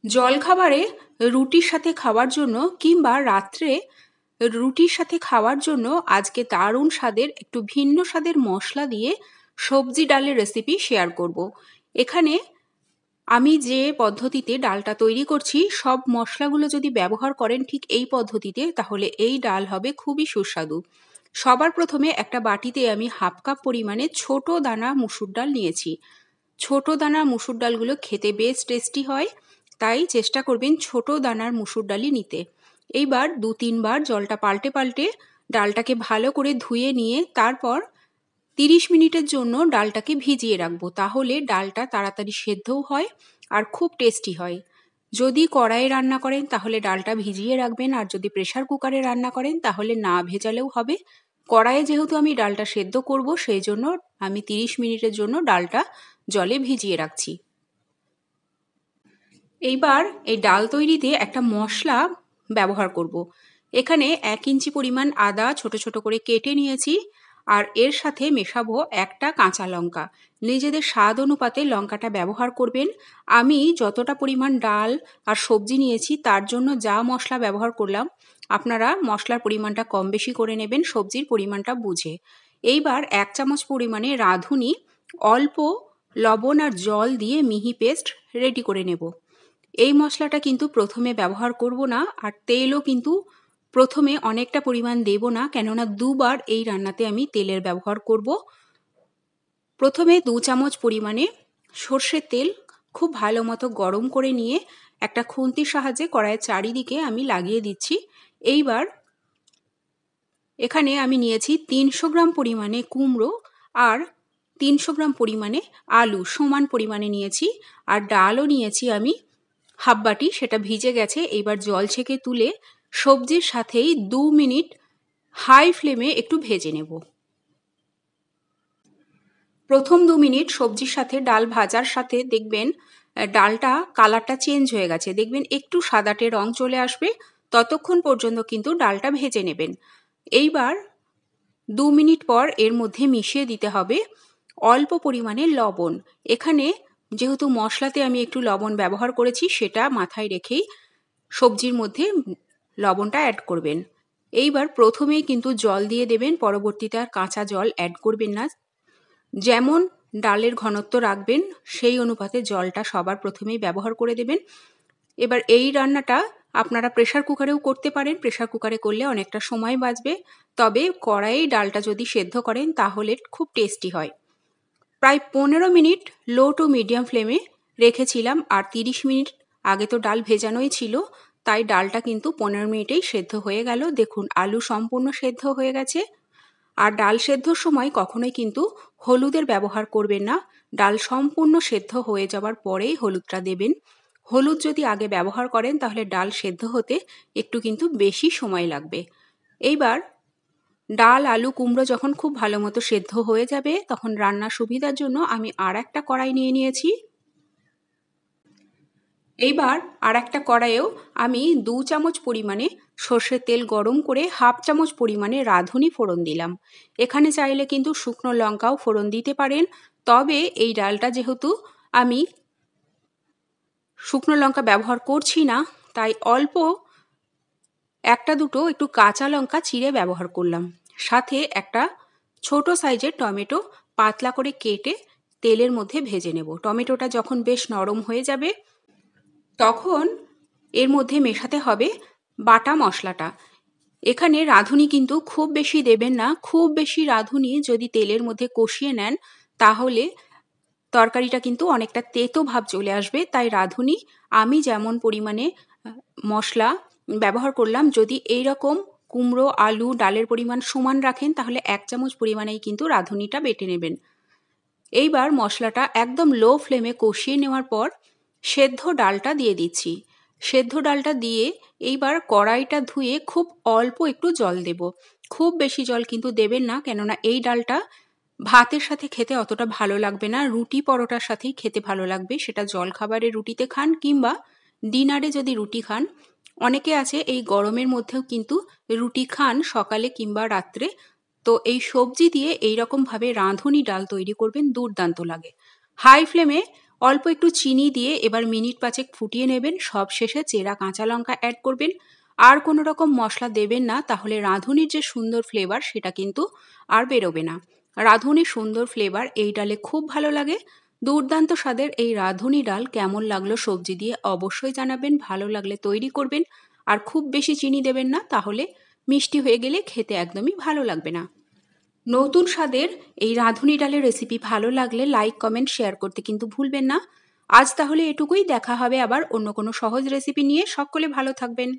জলখাবারে রুটির সাথে খাওয়ার জন্য কিংবা রাত্রে রুটির সাথে খাওয়ার জন্য আজকে দারুণ স্বাদের একটু ভিন্ন স্বাদের মশলা দিয়ে সবজি ডালের রেসিপি শেয়ার করব। এখানে আমি যে পদ্ধতিতে ডালটা তৈরি করছি সব মশলাগুলো যদি ব্যবহার করেন ঠিক এই পদ্ধতিতে তাহলে এই ডাল হবে খুবই সুস্বাদু। সবার প্রথমে একটা বাটিতে আমি হাফ কাপ পরিমাণে ছোট দানা মুসুর ডাল নিয়েছি। ছোট দানার মুসুর ডালগুলো খেতে বেশ টেস্টি হয়, তাই চেষ্টা করবেন ছোট দানার মুসুর ডালই নিতে। এইবার 2-3 বার জলটা পাল্টে পাল্টে ডালটাকে ভালো করে ধুয়ে নিয়ে তারপর 30 মিনিটের জন্য ডালটাকে ভিজিয়ে রাখবো, তাহলে ডালটা তাড়াতাড়ি সেদ্ধও হয় আর খুব টেস্টি হয়। যদি কড়াইয়ে রান্না করেন তাহলে ডালটা ভিজিয়ে রাখবেন, আর যদি প্রেসার কুকারে রান্না করেন তাহলে না ভেজালেও হবে। কড়াইয়ে যেহেতু আমি ডালটা সেদ্ধ করব সেই জন্য আমি 30 মিনিটের জন্য ডালটা জলে ভিজিয়ে রাখছি। এইবার এই ডাল তৈরিতে একটা মশলা ব্যবহার করব। এখানে 1 ইঞ্চি পরিমাণ আদা ছোট ছোট করে কেটে নিয়েছি, আর এর সাথে মেশাবো একটা কাঁচা লঙ্কা। নিজেদের স্বাদ অনুপাতে লঙ্কাটা ব্যবহার করবেন। আমি যতটা পরিমাণ ডাল আর সবজি নিয়েছি তার জন্য যা মশলা ব্যবহার করলাম, আপনারা মশলার পরিমাণটা কম বেশি করে নেবেন সবজির পরিমাণটা বুঝে। এইবার 1 চামচ পরিমাণে রাঁধুনি অল্প লবণ আর জল দিয়ে মিহি পেস্ট রেডি করে নেব। এই মশলাটা কিন্তু প্রথমে ব্যবহার করব না, আর তেলও কিন্তু প্রথমে অনেকটা পরিমাণ দেব না, কেননা দুবার এই রান্নাতে আমি তেলের ব্যবহার করব। প্রথমে 2 চামচ পরিমাণে সর্ষের তেল খুব ভালো মতো গরম করে নিয়ে একটা খুন্তির সাহায্যে কড়াইয়ের চারিদিকে আমি লাগিয়ে দিচ্ছি। এইবার এখানে আমি নিয়েছি 300 গ্রাম পরিমাণে কুমড়ো আর 300 গ্রাম পরিমাণে আলু সমান পরিমাণে নিয়েছি, আর ডালও নিয়েছি আমি হাফ বাটি, সেটা ভিজে গেছে। এইবার জল ছেঁকে তুলে সবজির সাথেই 2 মিনিট হাই ফ্লেমে একটু ভেজে নেব। প্রথম 2 মিনিট সবজির সাথে ডাল ভাজার সাথে দেখবেন ডালটা কালারটা চেঞ্জ হয়ে গেছে, দেখবেন একটু সাদাটে রং চলে আসবে, ততক্ষণ পর্যন্ত কিন্তু ডালটা ভেজে নেবেন। এইবার 2 মিনিট পর এর মধ্যে মিশিয়ে দিতে হবে অল্প পরিমাণে লবণ। এখানে যেহেতু মশলাতে আমি একটু লবণ ব্যবহার করেছি সেটা মাথায় রেখেই সবজির মধ্যে লবণটা অ্যাড করবেন। এইবার প্রথমেই কিন্তু জল দিয়ে দেবেন, পরবর্তীতে আর কাঁচা জল অ্যাড করবেন না। যেমন ডালের ঘনত্ব রাখবেন সেই অনুপাতে জলটা সবার প্রথমেই ব্যবহার করে দেবেন। এবার এই রান্নাটা আপনারা প্রেসার কুকারেও করতে পারেন, প্রেসার কুকারে করলে অনেকটা সময় বাঁচবে, তবে কড়াইয়ে ডালটা যদি সেদ্ধ করেন তাহলে খুব টেস্টি হয়। প্রায় 15 মিনিট লো টু মিডিয়াম ফ্লেমে রেখেছিলাম, আর 30 মিনিট আগে তো ডাল ভেজানোই ছিল, তাই ডালটা কিন্তু 15 মিনিটেই সেদ্ধ হয়ে গেল। দেখুন আলু সম্পূর্ণ সেদ্ধ হয়ে গেছে। আর ডাল সেদ্ধর সময় কখনোই কিন্তু হলুদের ব্যবহার করবেন না, ডাল সম্পূর্ণ সেদ্ধ হয়ে যাওয়ার পরেই হলুদটা দেবেন। হলুদ যদি আগে ব্যবহার করেন তাহলে ডাল সেদ্ধ হতে একটু কিন্তু বেশি সময় লাগবে। এইবার ডাল আলু কুমড়ো যখন খুব ভালো মতো সেদ্ধ হয়ে যাবে তখন রান্নার সুবিধার জন্য আমি আর একটা কড়াই নিয়ে নিয়েছি। এইবার আর একটা কড়াইয়েও আমি 2 চামচ পরিমাণে সর্ষের তেল গরম করে হাফ চামচ পরিমাণে রাঁধুনি ফোড়ন দিলাম। এখানে চাইলে কিন্তু শুকনো লঙ্কাও ফোড়ন দিতে পারেন, তবে এই ডালটা যেহেতু আমি শুকনো লঙ্কা ব্যবহার করছি না তাই অল্প একটা দুটো একটু কাঁচা লঙ্কা চিড়ে ব্যবহার করলাম। সাথে একটা ছোট সাইজের টমেটো পাতলা করে কেটে তেলের মধ্যে ভেজে নেব। টমেটোটা যখন বেশ নরম হয়ে যাবে তখন এর মধ্যে মেশাতে হবে বাটা মশলাটা। এখানে রাঁধুনি কিন্তু খুব বেশি দেবেন না, খুব বেশি রাঁধুনি যদি তেলের মধ্যে কষিয়ে নেন তাহলে তরকারিটা কিন্তু অনেকটা তেতো ভাব চলে আসবে, তাই রাঁধুনি আমি যেমন পরিমাণে মশলা ব্যবহার করলাম, যদি এই রকম কুমড়ো আলু ডালের পরিমাণ সমান রাখেন তাহলে 1 চামচ পরিমাণেই কিন্তু রাঁধুনিটা বেটে নেবেন। এইবার মশলাটা একদম লো ফ্লেমে কষিয়ে নেওয়ার পর সেদ্ধ ডালটা দিয়ে দিচ্ছি। সেদ্ধ ডালটা দিয়ে এইবার কড়াইটা ধুয়ে খুব অল্প একটু জল দেব। খুব বেশি জল কিন্তু দেবেন না, কেননা এই ডালটা ভাতের সাথে খেতে অতটা ভালো লাগবে না, রুটি পরোটার সাথেই খেতে ভালো লাগবে, সেটা জলখাবারে রুটিতে খান কিংবা ডিনারে যদি রুটি খান। অনেকে আছে এই গরমের মধ্যেও কিন্তু রুটি খান সকালে কিংবা রাত্রে, তো এই সবজি দিয়ে এইরকমভাবে রাঁধুনি ডাল তৈরি করবেন, দুর্দান্ত লাগে। হাই ফ্লেমে অল্প একটু চিনি দিয়ে এবার মিনিট 5 ফুটিয়ে নেবেন। সব শেষে চেরা কাঁচা লঙ্কা অ্যাড করবেন। আর কোনো রকম মশলা দেবেন না, তাহলে রাঁধুনির যে সুন্দর ফ্লেভার সেটা কিন্তু আর বেরোবে না। রাঁধুনির সুন্দর ফ্লেভার এই ডালে খুব ভালো লাগে। দুর্দান্ত স্বাদের এই রাঁধুনি ডাল কেমন লাগলো সবজি দিয়ে অবশ্যই জানাবেন। ভালো লাগলে তৈরি করবেন। আর খুব বেশি চিনি দেবেন না, তাহলে মিষ্টি হয়ে গেলে খেতে একদমই ভালো লাগবে না। নতুন স্বাদের এই রাঁধুনি ডালের রেসিপি ভালো লাগলে লাইক, কমেন্ট, শেয়ার করতে কিন্তু ভুলবেন না। আজ তাহলে এটুকুই। দেখা হবে আবার অন্য কোনো সহজ রেসিপি নিয়ে। সকলে ভালো থাকবেন।